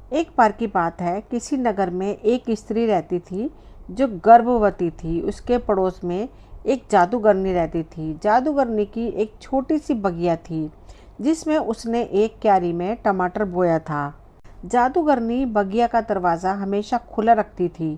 एक बार की बात है, किसी नगर में एक स्त्री रहती थी जो गर्भवती थी। उसके पड़ोस में एक जादूगरनी रहती थी। जादूगरनी की एक छोटी सी बगिया थी जिसमें उसने एक क्यारी में टमाटर बोया था। जादूगरनी बगिया का दरवाज़ा हमेशा खुला रखती थी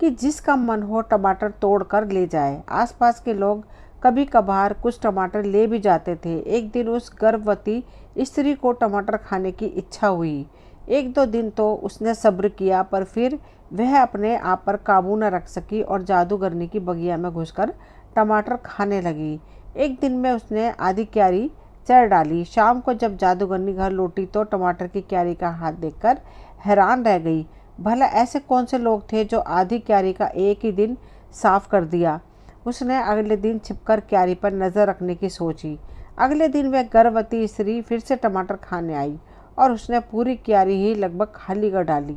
कि जिसका मन हो टमाटर तोड़ कर ले जाए। आसपास के लोग कभी कभार कुछ टमाटर ले भी जाते थे। एक दिन उस गर्भवती स्त्री को टमाटर खाने की इच्छा हुई। एक दो दिन तो उसने सब्र किया, पर फिर वह अपने आप पर काबू न रख सकी और जादूगरनी की बगिया में घुसकर टमाटर खाने लगी। एक दिन में उसने आधी क्यारी चर डाली। शाम को जब जादूगरनी घर लौटी तो टमाटर की क्यारी का हाथ देखकर हैरान रह गई। भला ऐसे कौन से लोग थे जो आधी क्यारी का एक ही दिन साफ कर दिया। उसने अगले दिन छिपकर क्यारी पर नज़र रखने की सोची। अगले दिन वह गर्भवती स्त्री फिर से टमाटर खाने आई और उसने पूरी क्यारी ही लगभग खाली कर डाली।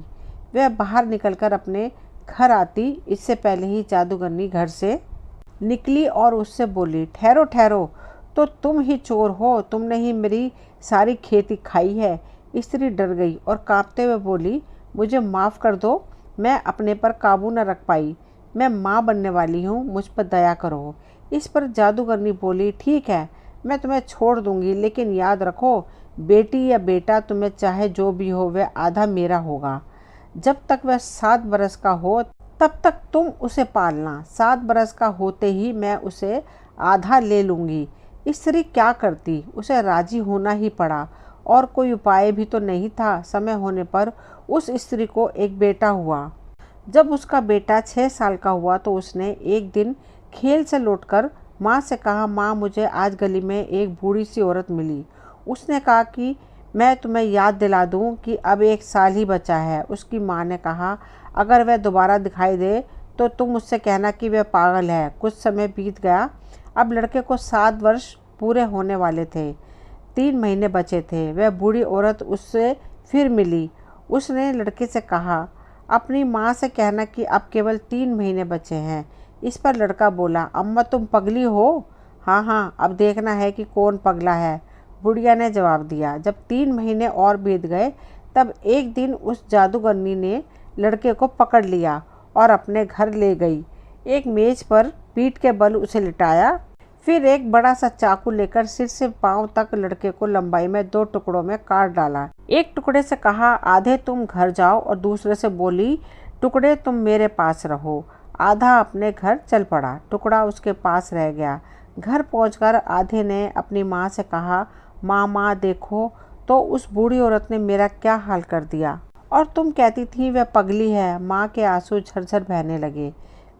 वह बाहर निकलकर अपने घर आती इससे पहले ही जादूगरनी घर से निकली और उससे बोली, ठहरो ठहरो, तो तुम ही चोर हो, तुमने ही मेरी सारी खेती खाई है। स्त्री डर गई और कांपते हुए बोली, मुझे माफ़ कर दो, मैं अपने पर काबू न रख पाई। मैं माँ बनने वाली हूँ, मुझ पर दया करो। इस पर जादूगरनी बोली, ठीक है, मैं तुम्हें छोड़ दूंगी, लेकिन याद रखो, बेटी या बेटा तुम्हें चाहे जो भी हो वह आधा मेरा होगा। जब तक वह 7 बरस का हो तब तक तुम उसे पालना। 7 बरस का होते ही मैं उसे आधा ले लूँगी। स्त्री क्या करती, उसे राजी होना ही पड़ा और कोई उपाय भी तो नहीं था। समय होने पर उस स्त्री को एक बेटा हुआ। जब उसका बेटा 6 साल का हुआ तो उसने एक दिन खेल से लौटकर माँ से कहा, माँ मुझे आज गली में एक बूढ़ी सी औरत मिली। उसने कहा कि मैं तुम्हें याद दिला दूं कि अब 1 साल ही बचा है। उसकी माँ ने कहा, अगर वह दोबारा दिखाई दे तो तुम उससे कहना कि वह पागल है। कुछ समय बीत गया। अब लड़के को 7 वर्ष पूरे होने वाले थे। 3 महीने बचे थे। वह बूढ़ी औरत उससे फिर मिली। उसने लड़के से कहा, अपनी माँ से कहना कि अब केवल 3 महीने बचे हैं। इस पर लड़का बोला, अम्मा तुम पगली हो? हाँ हाँ, अब देखना है कि कौन पगला है, बुढ़िया ने जवाब दिया। जब 3 महीने और बीत गए तब एक दिन उस जादूगरनी ने लड़के को पकड़ लिया और अपने घर ले गई। एक मेज पर पीठ के बल उसे लिटाया, फिर एक बड़ा सा चाकू लेकर सिर से पांव तक लड़के को लंबाई में 2 टुकड़ों में काट डाला। एक टुकड़े से कहा, आधे तुम घर जाओ, और दूसरे से बोली, टुकड़े तुम मेरे पास रहो। आधा अपने घर चल पड़ा। टुकड़ा उसके पास रह गया। घर पहुंचकर आधे ने अपनी माँ से कहा, माँ देखो तो उस बूढ़ी औरत ने मेरा क्या हाल कर दिया। और तुम कहती थी वह पगली है। माँ के आंसू झरझर बहने लगे।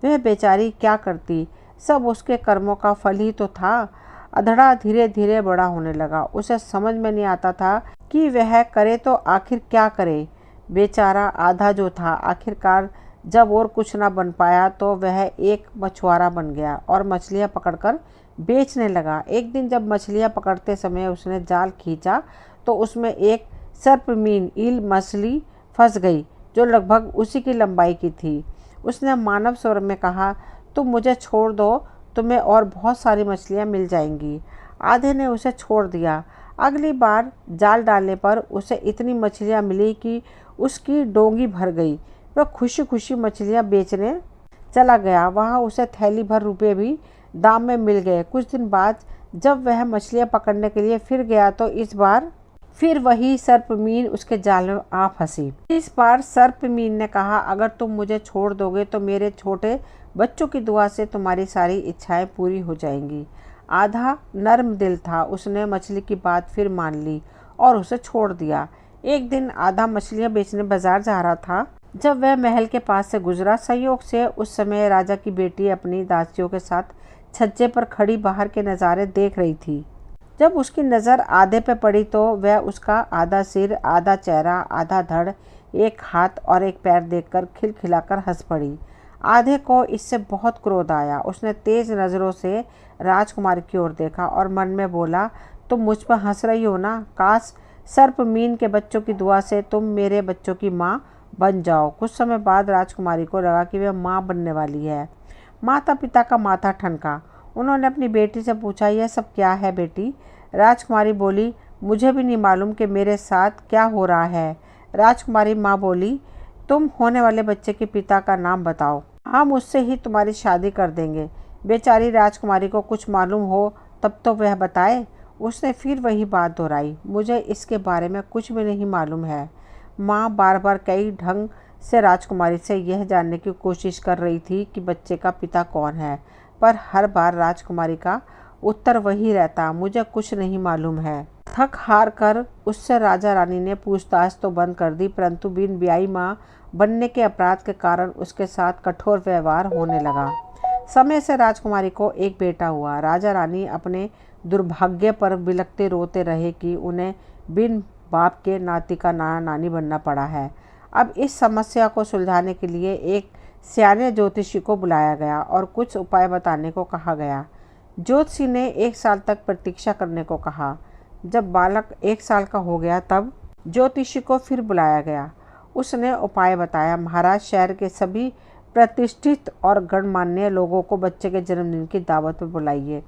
वह बेचारी क्या करती, सब उसके कर्मों का फल ही तो था। अधड़ा धीरे धीरे बड़ा होने लगा। उसे समझ में नहीं आता था कि वह करे तो आखिर क्या करे। बेचारा आधा जो था, आखिरकार जब और कुछ ना बन पाया तो वह एक मछुआरा बन गया और मछलियाँ पकड़कर बेचने लगा। एक दिन जब मछलियाँ पकड़ते समय उसने जाल खींचा तो उसमें एक सर्पमीन ईल मछली फंस गई जो लगभग उसी की लंबाई की थी। उसने मानव स्वर में कहा, तुम मुझे छोड़ दो, तुम्हें और बहुत सारी मछलियाँ मिल जाएंगी। आधे ने उसे छोड़ दिया। अगली बार जाल डालने पर उसे इतनी मछलियाँ मिली कि उसकी डोंगी भर गई। वह खुशी खुशी मछलियाँ बेचने चला गया। वहाँ उसे थैली भर रुपये भी दाम में मिल गए। कुछ दिन बाद जब वह मछलियाँ पकड़ने के लिए फिर गया तो इस बार फिर वही सर्पमीन उसके जाल में आ फंसी। इस बार सर्पमीन ने कहा, अगर तुम मुझे छोड़ दोगे तो मेरे छोटे बच्चों की दुआ से तुम्हारी सारी इच्छाएं पूरी हो जाएंगी। आधा नर्म दिल था, उसने मछली की बात फिर मान ली और उसे छोड़ दिया। एक दिन आधा मछलियाँ बेचने बाजार जा रहा था। जब वह महल के पास से गुजरा, संयोग से उस समय राजा की बेटी अपनी दासियों के साथ छज्जे पर खड़ी बाहर के नज़ारे देख रही थी। जब उसकी नज़र आधे पे पड़ी तो वह उसका आधा सिर, आधा चेहरा, आधा धड़, एक हाथ और एक पैर देखकर खिलखिलाकर हंस पड़ी। आधे को इससे बहुत क्रोध आया। उसने तेज नज़रों से राजकुमारी की ओर देखा और मन में बोला, तुम मुझ पर हंस रही हो ना? काश सर्पमीन के बच्चों की दुआ से तुम मेरे बच्चों की माँ बन जाओ। कुछ समय बाद राजकुमारी को लगा कि वह माँ बनने वाली है। माता पिता का माथा ठनका। उन्होंने अपनी बेटी से पूछा, यह सब क्या है बेटी? राजकुमारी बोली, मुझे भी नहीं मालूम कि मेरे साथ क्या हो रहा है। राजकुमारी माँ बोली, तुम होने वाले बच्चे के पिता का नाम बताओ, हम उससे ही तुम्हारी शादी कर देंगे। बेचारी राजकुमारी को कुछ मालूम हो तब तो वह बताए। उसने फिर वही बात दोहराई, मुझे इसके बारे में कुछ भी नहीं मालूम है। माँ बार बार कई ढंग से राजकुमारी से यह जानने की कोशिश कर रही थी कि बच्चे का पिता कौन है, पर हर बार राजकुमारी का उत्तर वही रहता, मुझे कुछ नहीं मालूम है। थक हार कर उससे राजा रानी ने पूछताछ तो बंद कर दी, परंतु बिन ब्याही माँ बनने के अपराध के कारण उसके साथ कठोर व्यवहार होने लगा। समय से राजकुमारी को एक बेटा हुआ। राजा रानी अपने दुर्भाग्य पर बिलखते रोते रहे कि उन्हें बिन बाप के नाती का नाना नानी बनना पड़ा है। अब इस समस्या को सुलझाने के लिए एक सियाने ज्योतिषी को बुलाया गया और कुछ उपाय बताने को कहा गया। ज्योतिषी ने 1 साल तक प्रतीक्षा करने को कहा। जब बालक 1 साल का हो गया तब ज्योतिषी को फिर बुलाया गया। उसने उपाय बताया, महाराज, शहर के सभी प्रतिष्ठित और गणमान्य लोगों को बच्चे के जन्मदिन की दावत पर बुलाइए।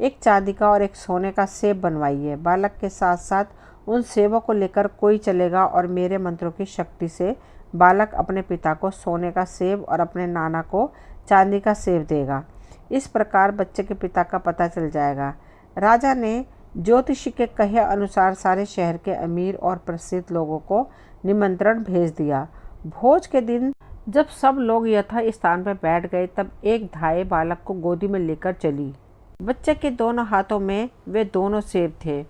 एक चांदी का और एक सोने का सेब बनवाइए। बालक के साथ साथ उन सेबों को लेकर कोई चलेगा और मेरे मंत्रों की शक्ति से बालक अपने पिता को सोने का सेब और अपने नाना को चांदी का सेब देगा। इस प्रकार बच्चे के पिता का पता चल जाएगा। राजा ने ज्योतिषी के कहे अनुसार सारे शहर के अमीर और प्रसिद्ध लोगों को निमंत्रण भेज दिया। भोज के दिन जब सब लोग यथा स्थान पर बैठ गए तब एक धाय बालक को गोदी में लेकर चली। बच्चे के दोनों हाथों में वे दोनों सेब थे।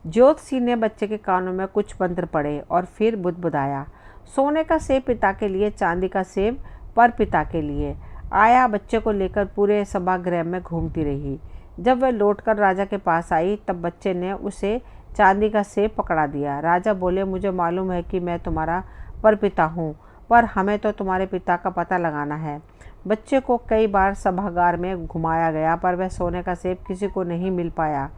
ज्योतिषी ने बच्चे के कानों में कुछ मंत्र पढ़े और फिर बुदबुदाया, सोने का सेब पिता के लिए, चांदी का सेब पर पिता के लिए। आया बच्चे को लेकर पूरे सभागृह में घूमती रही। जब वह लौटकर राजा के पास आई तब बच्चे ने उसे चांदी का सेब पकड़ा दिया। राजा बोले, मुझे मालूम है कि मैं तुम्हारा परपिता हूँ, पर हमें तो तुम्हारे पिता का पता लगाना है। बच्चे को कई बार सभागार में घुमाया गया पर वह सोने का सेब किसी को नहीं मिल पाया।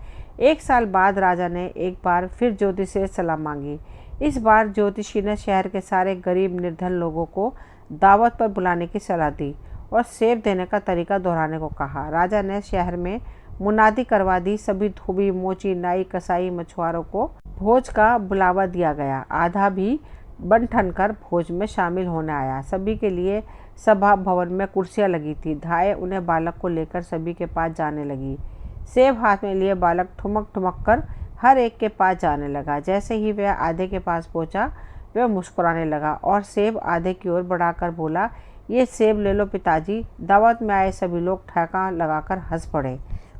1 साल बाद राजा ने एक बार फिर ज्योतिषी से सलाह मांगी। इस बार ज्योतिषी ने शहर के सारे गरीब निर्धन लोगों को दावत पर बुलाने की सलाह दी और सेब देने का तरीका दोहराने को कहा। राजा ने शहर में मुनादी करवा दी। सभी धोबी, मोची, नाई, कसाई, मछुआरों को भोज का बुलावा दिया गया। आधा भी बन ठन कर भोज में शामिल होने आया। सभी के लिए सभा भवन में कुर्सियां लगी थी। धाय उन्हें बालक को लेकर सभी के पास जाने लगी। सेब हाथ में लिए बालक ठुमक ठुमक कर हर एक के पास जाने लगा। जैसे ही वह आधे के पास पहुंचा वह मुस्कुराने लगा और सेब आधे की ओर बढ़ाकर बोला, ये सेब ले लो पिताजी। दावत में आए सभी लोग ठहाका लगाकर हंस पड़े।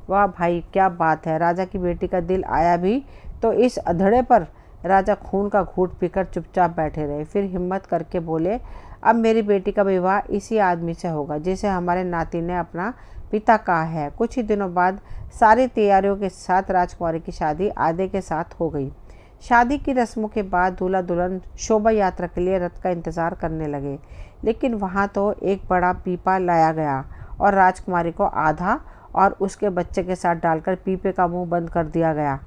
वाह भाई, क्या बात है, राजा की बेटी का दिल आया भी तो इस अधड़े पर। राजा खून का घूंट पीकर चुपचाप बैठे रहे। फिर हिम्मत करके बोले, अब मेरी बेटी का विवाह इसी आदमी से होगा जिसे हमारे नाती ने अपना पिता कहा है। कुछ ही दिनों बाद सारी तैयारियों के साथ राजकुमारी की शादी आधे के साथ हो गई। शादी की रस्मों के बाद दूल्हा दुल्हन शोभा यात्रा के लिए रथ का इंतजार करने लगे, लेकिन वहाँ तो एक बड़ा पीपा लाया गया और राजकुमारी को आधा और उसके बच्चे के साथ डालकर पीपे का मुंह बंद कर दिया गया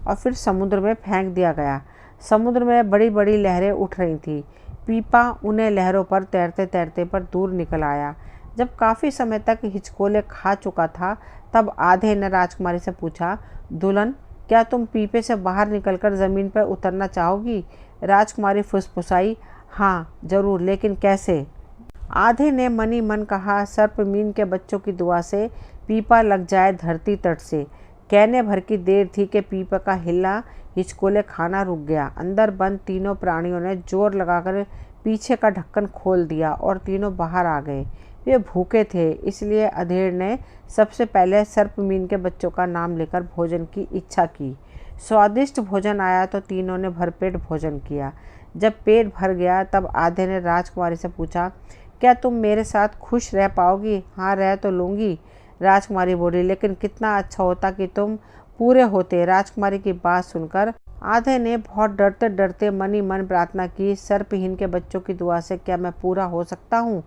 और फिर समुद्र में फेंक दिया गया। समुद्र में बड़ी बड़ी लहरें उठ रही थीं। पीपा उन्हें लहरों पर तैरते तैरते पर दूर निकल आया। जब काफ़ी समय तक हिचकोले खा चुका था तब आधे ने राजकुमारी से पूछा, दुल्हन, क्या तुम पीपे से बाहर निकलकर ज़मीन पर उतरना चाहोगी? राजकुमारी फुसफुसाई, हाँ जरूर, लेकिन कैसे? आधे ने मनी मन कहा, सर्पमीन के बच्चों की दुआ से पीपा लग जाए धरती तट से। कहने भर की देर थी कि पीपा का हिलना हिचकोले खाना रुक गया। अंदर बंद तीनों प्राणियों ने जोर लगाकर पीछे का ढक्कन खोल दिया और तीनों बाहर आ गए। वे भूखे थे, इसलिए अधेड़ ने सबसे पहले सर्पमीन के बच्चों का नाम लेकर भोजन की इच्छा की। स्वादिष्ट भोजन आया तो तीनों ने भरपेट भोजन किया। जब पेट भर गया तब आधे ने राजकुमारी से पूछा, क्या तुम मेरे साथ खुश रह पाओगी? हाँ, रह तो लूँगी, राजकुमारी बोली, लेकिन कितना अच्छा होता कि तुम पूरे होते। राजकुमारी की बात सुनकर आधे ने बहुत डरते डरते मनी मन प्रार्थना की, सर्पहीन के बच्चों की दुआ से क्या मैं पूरा हो सकता हूँ?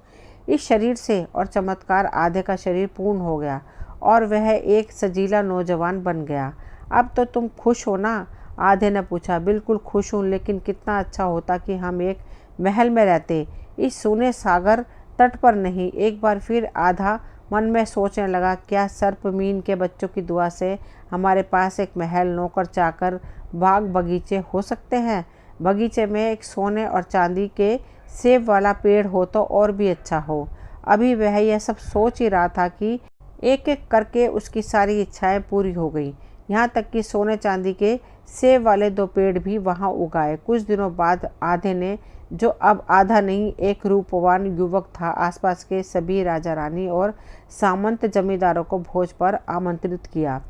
इस शरीर से और चमत्कार आधे का शरीर पूर्ण हो गया और वह एक सजीला नौजवान बन गया। अब तो तुम खुश हो ना? आधे ने पूछा। बिल्कुल खुश हूँ, लेकिन कितना अच्छा होता कि हम एक महल में रहते, इस सूने सागर तट पर नहीं। एक बार फिर आधा मन में सोचने लगा, क्या सर्पमीन के बच्चों की दुआ से हमारे पास एक महल, नौकर चाकर, बाग बगीचे हो सकते हैं? बगीचे में एक सोने और चांदी के सेब वाला पेड़ हो तो और भी अच्छा हो। अभी वह यह सब सोच ही रहा था कि एक एक करके उसकी सारी इच्छाएं पूरी हो गई। यहाँ तक कि सोने चांदी के सेब वाले 2 पेड़ भी वहाँ उगाए। कुछ दिनों बाद आधे ने, जो अब आधा नहीं एक रूपवान युवक था, आसपास के सभी राजा रानी और सामंत जमींदारों को भोज पर आमंत्रित किया।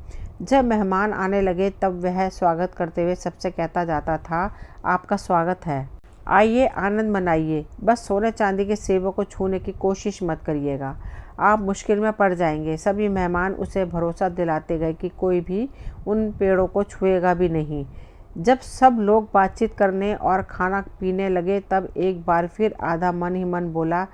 जब मेहमान आने लगे तब वह स्वागत करते हुए सबसे कहता जाता था, आपका स्वागत है, आइए आनंद मनाइए, बस सोने चांदी के सेबों को छूने की कोशिश मत करिएगा, आप मुश्किल में पड़ जाएंगे। सभी मेहमान उसे भरोसा दिलाते गए कि कोई भी उन पेड़ों को छुएगा भी नहीं। जब सब लोग बातचीत करने और खाना पीने लगे तब एक बार फिर आधा मन ही मन बोला,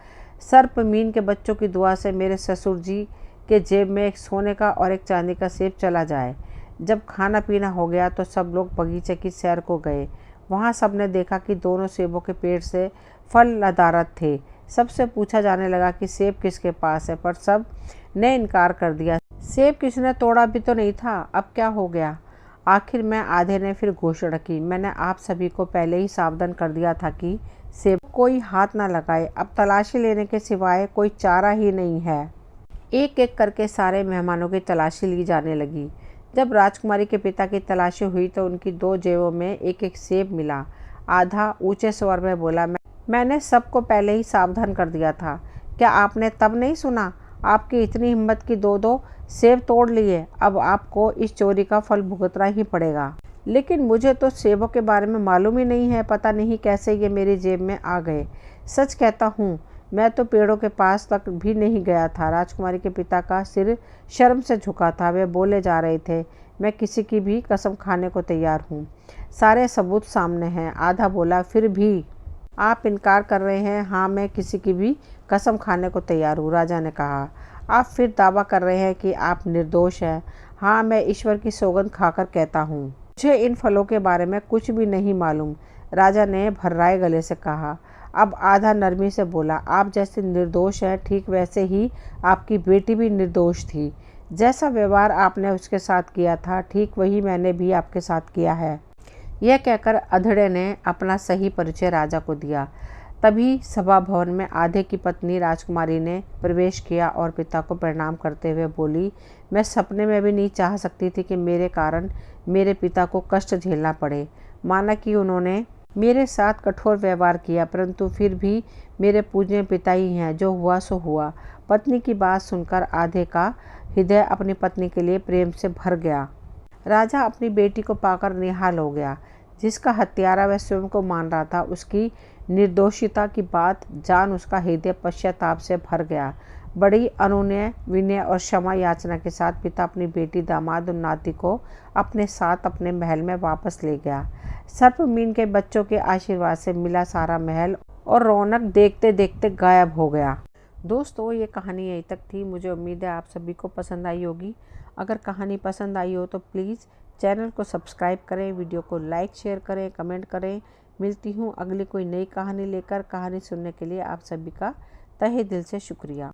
सर्पमीन के बच्चों की दुआ से मेरे ससुर जी के जेब में एक सोने का और एक चांदी का सेब चला जाए। जब खाना पीना हो गया तो सब लोग बगीचे की सैर को गए। वहाँ सबने देखा कि दोनों सेबों के पेड़ से फल लदारत थे। सबसे पूछा जाने लगा कि सेब किसके पास है, पर सब ने इनकार कर दिया। सेब किसने तोड़ा भी तो नहीं था, अब क्या हो गया? आखिर में आधे ने फिर घोषणा की, मैंने आप सभी को पहले ही सावधान कर दिया था कि सेब कोई हाथ ना लगाए, अब तलाशी लेने के सिवाय कोई चारा ही नहीं है। एक एक करके सारे मेहमानों की तलाशी ली जाने लगी। जब राजकुमारी के पिता की तलाशी हुई तो उनकी 2 जेबों में एक एक सेब मिला। आधा ऊंचे स्वर में बोला, मैंने सबको पहले ही सावधान कर दिया था, क्या आपने तब नहीं सुना? आपकी इतनी हिम्मत कि 2-2 सेब तोड़ लिए, अब आपको इस चोरी का फल भुगतना ही पड़ेगा। लेकिन मुझे तो सेबों के बारे में मालूम ही नहीं है, पता नहीं कैसे ये मेरी जेब में आ गए। सच कहता हूँ, मैं तो पेड़ों के पास तक भी नहीं गया था। राजकुमारी के पिता का सिर शर्म से झुका था। वे बोले जा रहे थे, मैं किसी की भी कसम खाने को तैयार हूँ, सारे सबूत सामने हैं। आधा बोला, फिर भी आप इनकार कर रहे हैं? हाँ, मैं किसी की भी कसम खाने को तैयार हूँ, राजा ने कहा। आप फिर दावा कर रहे हैं कि आप निर्दोष हैं? हाँ, मैं ईश्वर की सौगंध खाकर कहता हूँ, मुझे इन फलों के बारे में कुछ भी नहीं मालूम, राजा ने भर्राए गले से कहा। अब आधा नरमी से बोला, आप जैसे निर्दोष हैं ठीक वैसे ही आपकी बेटी भी निर्दोष थी। जैसा व्यवहार आपने उसके साथ किया था ठीक वही मैंने भी आपके साथ किया है। यह कहकर अधड़े ने अपना सही परिचय राजा को दिया। तभी सभा भवन में आधे की पत्नी राजकुमारी ने प्रवेश किया और पिता को प्रणाम करते हुए बोली, मैं सपने में भी नहीं चाह सकती थी कि मेरे कारण मेरे पिता को कष्ट झेलना पड़े। माना कि उन्होंने मेरे साथ कठोर व्यवहार किया, परंतु फिर भी मेरे पूज्य पिता ही हैं। जो हुआ सो हुआ। पत्नी की बात सुनकर आधे का हृदय अपनी पत्नी के लिए प्रेम से भर गया। राजा अपनी बेटी को पाकर निहाल हो गया। जिसका हत्यारा वह स्वयं को मान रहा था, उसकी निर्दोषिता की बात जान उसका हृदय पश्चाताप से भर गया। बड़ी अनुनय, विनय और क्षमा याचना के साथ पिता अपनी बेटी, दामाद और नाती को अपने साथ अपने महल में वापस ले गया। सर्पमीन के बच्चों के आशीर्वाद से मिला सारा महल और रौनक देखते देखते गायब हो गया। दोस्तों, ये कहानी यहीं तक थी। मुझे उम्मीद है आप सभी को पसंद आई होगी। अगर कहानी पसंद आई हो तो प्लीज़ चैनल को सब्सक्राइब करें, वीडियो को लाइक शेयर करें, कमेंट करें। मिलती हूँ अगली कोई नई कहानी लेकर। कहानी सुनने के लिए आप सभी का तहे दिल से शुक्रिया।